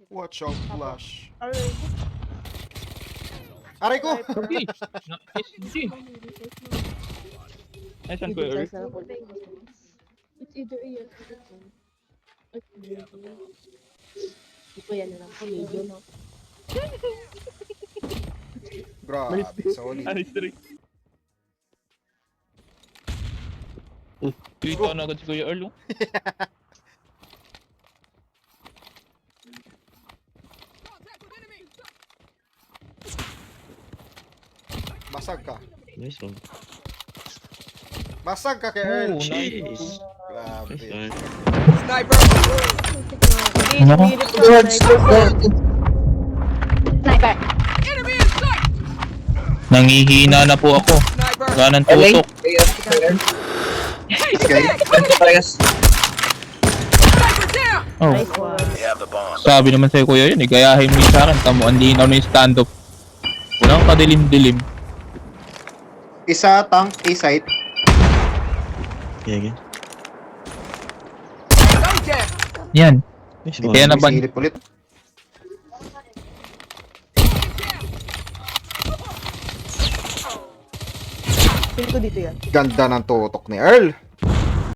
Watch out, flash. Aray ko. Aray ko! Okay. SG. Ay, saan ko Eric? It's either a yes or a no. At medyo. Di ko yan na lang. Medyo, no? Grabe, solid. Ay, straight. Kita na agad si Kuya Earl, oh. Basag ka. Nice one. Basag ka kay Earl. Oh, nice. Nice Grabe. one. Ano? Sniper! Nangihina na po ako. Wala ng tutok. Oh, Nice one. sabi naman sa'yo kuya yun, gayahin mo yun sa akin. Tamo, ang linaw na yung stand-up. Walang kadilim-dilim. Isa tank, A-site. Yeah. Yan. Nice Kaya one. na ba? Silip ulit. Feel ko dito yan. Ganda ng tutok ni Earl.